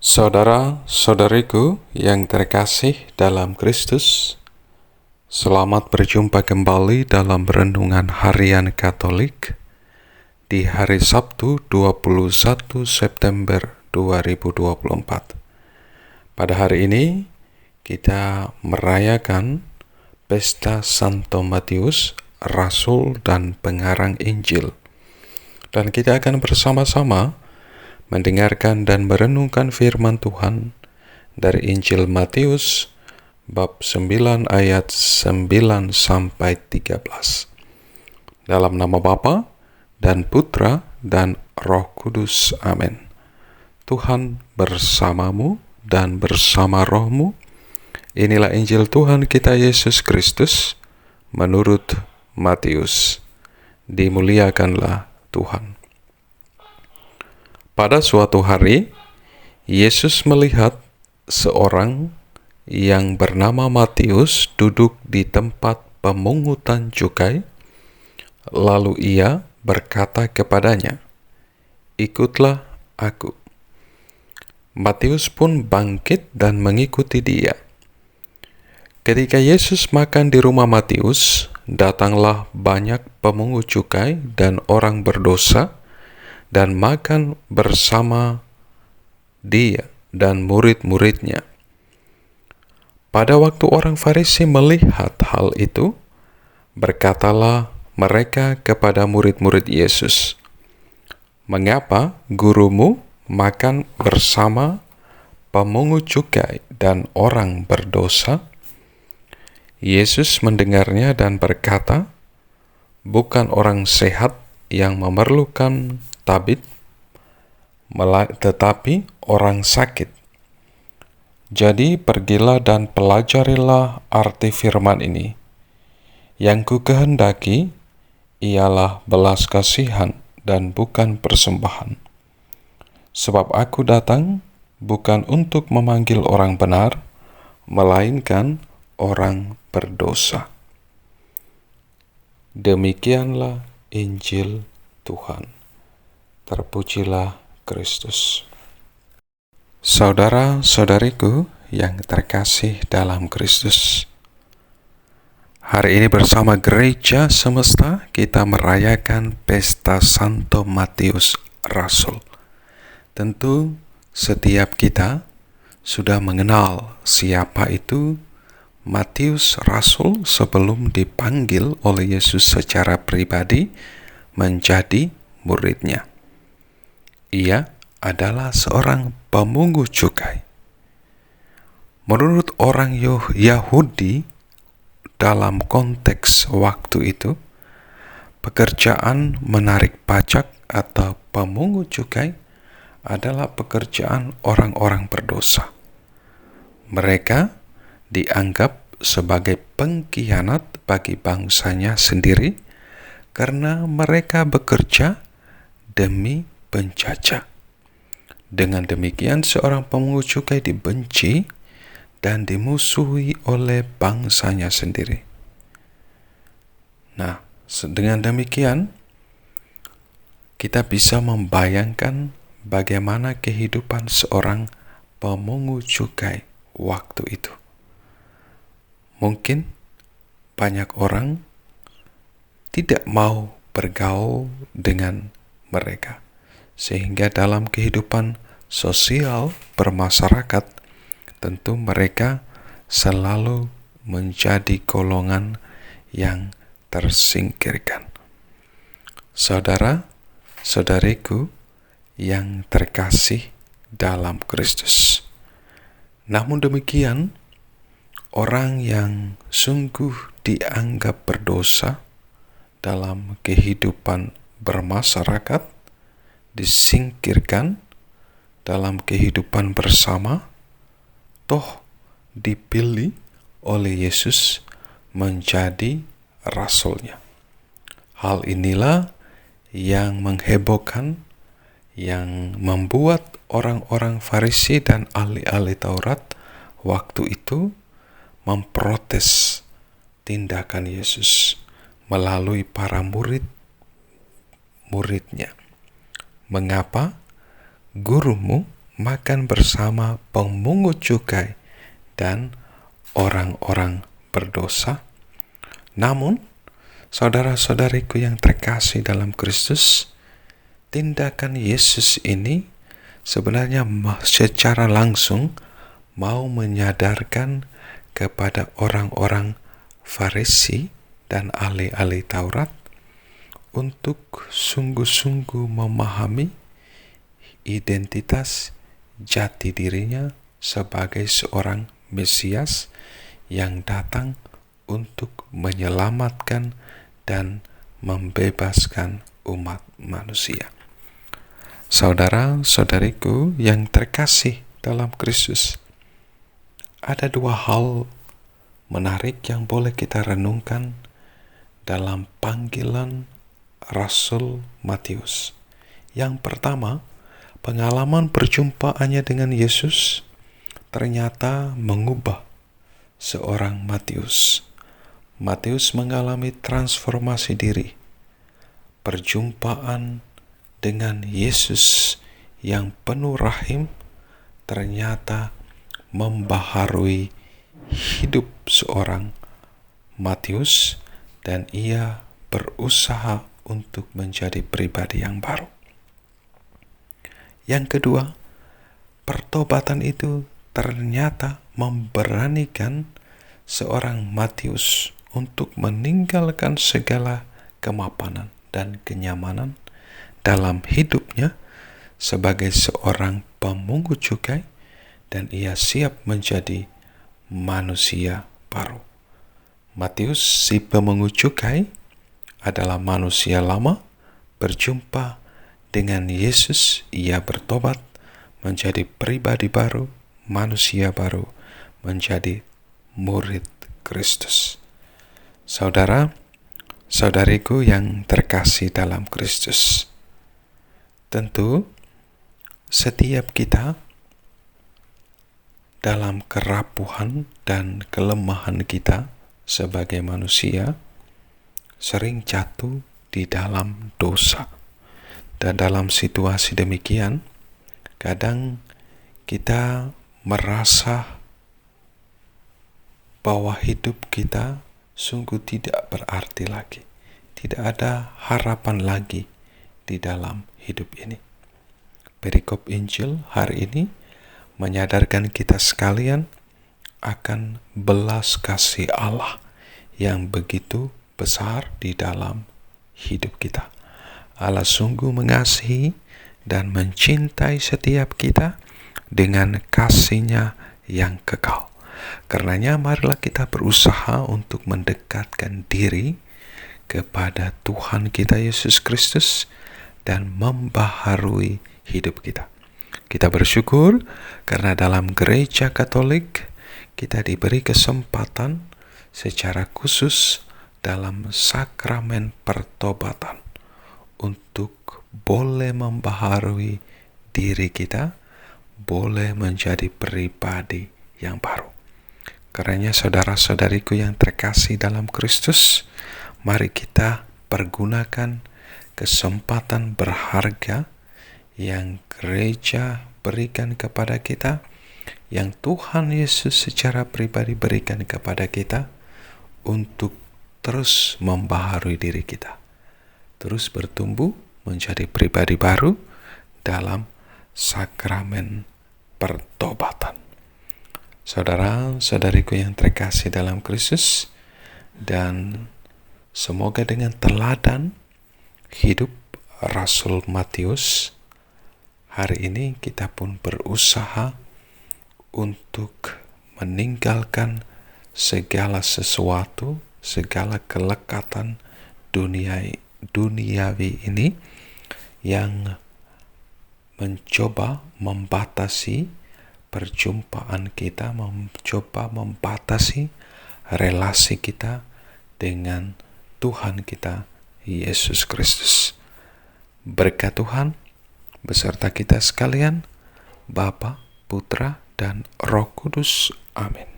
Saudara-saudariku yang terkasih dalam Kristus, selamat berjumpa kembali dalam Renungan Harian Katolik di hari Sabtu 21 September 2024. Pada hari ini kita merayakan Pesta Santo Matius, Rasul dan Pengarang Injil. Dan kita akan bersama-sama mendengarkan dan merenungkan firman Tuhan dari Injil Matius bab 9 ayat 9 sampai 13. Dalam nama Bapa dan Putra dan Roh Kudus. Amin. Tuhan bersamamu dan bersama rohmu. Inilah Injil Tuhan kita Yesus Kristus menurut Matius. Dimuliakanlah Tuhan. Pada suatu hari, Yesus melihat seorang yang bernama Matius duduk di tempat pemungutan cukai. Lalu ia berkata kepadanya, "Ikutlah aku." Matius pun bangkit dan mengikuti dia. Ketika Yesus makan di rumah Matius, datanglah banyak pemungut cukai dan orang berdosa dan makan bersama dia dan murid-muridnya. Pada waktu orang Farisi melihat hal itu, berkatalah mereka kepada murid-murid Yesus, "Mengapa gurumu makan bersama pemungut cukai dan orang berdosa?" Yesus mendengarnya dan berkata, "Bukan orang sehat yang memerlukan tabib, tetapi orang sakit. Jadi pergilah dan pelajarilah arti firman ini. Yang ku kehendaki ialah belas kasihan dan bukan persembahan. Sebab aku datang bukan untuk memanggil orang benar, melainkan orang berdosa." Demikianlah Injil Tuhan. Terpujilah Kristus. Saudara-saudariku yang terkasih dalam Kristus, hari ini bersama gereja semesta kita merayakan Pesta Santo Matius Rasul. Tentu setiap kita sudah mengenal siapa itu Matius Rasul sebelum dipanggil oleh Yesus secara pribadi menjadi muridnya. Ia adalah seorang pemungut cukai. Menurut orang Yahudi dalam konteks waktu itu, pekerjaan menarik pajak atau pemungut cukai adalah pekerjaan orang-orang berdosa. Mereka dianggap sebagai pengkhianat bagi bangsanya sendiri karena mereka bekerja demi penjajah. Dengan demikian seorang pemungut cukai dibenci dan dimusuhi oleh bangsanya sendiri. Nah, dengan demikian kita bisa membayangkan bagaimana kehidupan seorang pemungut cukai waktu itu. Mungkin banyak orang tidak mau bergaul dengan mereka, sehingga dalam kehidupan sosial bermasyarakat tentu mereka selalu menjadi golongan yang tersingkirkan. Saudara-saudariku yang terkasih dalam Kristus, namun demikian orang yang sungguh dianggap berdosa dalam kehidupan bermasyarakat, disingkirkan dalam kehidupan bersama, toh dipilih oleh Yesus menjadi rasulnya. Hal inilah yang menghebohkan, yang membuat orang-orang Farisi dan ahli-ahli Taurat waktu itu memprotes tindakan Yesus melalui para murid-muridnya. Mengapa gurumu makan bersama pemungut cukai dan orang-orang berdosa. Namun, saudara-saudariku yang terkasih dalam Kristus, tindakan Yesus ini sebenarnya secara langsung mau menyadarkan kepada orang-orang Farisi dan ahli-ahli Taurat untuk sungguh-sungguh memahami identitas jati dirinya sebagai seorang Mesias yang datang untuk menyelamatkan dan membebaskan umat manusia. Saudara-saudariku yang terkasih dalam Kristus, ada dua hal menarik yang boleh kita renungkan dalam panggilan Rasul Matius. Yang pertama, pengalaman perjumpaannya dengan Yesus ternyata mengubah seorang Matius. Matius mengalami transformasi diri. Perjumpaan dengan Yesus yang penuh rahim ternyata membaharui hidup seorang Matius, dan ia berusaha untuk menjadi pribadi yang baru. Yang kedua, pertobatan itu ternyata memberanikan seorang Matius untuk meninggalkan segala kemapanan dan kenyamanan dalam hidupnya sebagai seorang pemungut cukai, dan ia siap menjadi manusia baru. Matius, si pemungut cukai, adalah manusia lama. Berjumpa dengan Yesus, ia bertobat menjadi pribadi baru, manusia baru, menjadi murid Kristus. Saudara-saudariku yang terkasih dalam Kristus, tentu setiap kita dalam kerapuhan dan kelemahan kita sebagai manusia sering jatuh di dalam dosa. Dan dalam situasi demikian, kadang kita merasa bahwa hidup kita sungguh tidak berarti lagi. Tidak ada harapan lagi di dalam hidup ini. Perikop Injil hari ini menyadarkan kita sekalian akan belas kasih Allah yang begitu besar di dalam hidup kita. Allah sungguh mengasihi dan mencintai setiap kita dengan kasih-Nya yang kekal. Karenanya marilah kita berusaha untuk mendekatkan diri kepada Tuhan kita Yesus Kristus dan membaharui hidup kita. Kita bersyukur karena dalam gereja Katolik kita diberi kesempatan secara khusus dalam sakramen pertobatan untuk boleh membaharui diri kita, boleh menjadi pribadi yang baru. Karenanya saudara-saudariku yang terkasih dalam Kristus, mari kita pergunakan kesempatan berharga yang gereja berikan kepada kita, yang Tuhan Yesus secara pribadi berikan kepada kita, untuk terus membaharui diri kita, terus bertumbuh menjadi pribadi baru dalam sakramen pertobatan. Saudara-saudariku yang terkasih dalam Kristus, dan semoga dengan teladan hidup Rasul Matius, hari ini kita pun berusaha untuk meninggalkan segala sesuatu, segala kelekatan duniawi ini yang mencoba membatasi perjumpaan kita, mencoba membatasi relasi kita dengan Tuhan kita Yesus Kristus. Berkat Tuhan beserta kita sekalian, Bapa, Putra, dan Roh Kudus. Amin.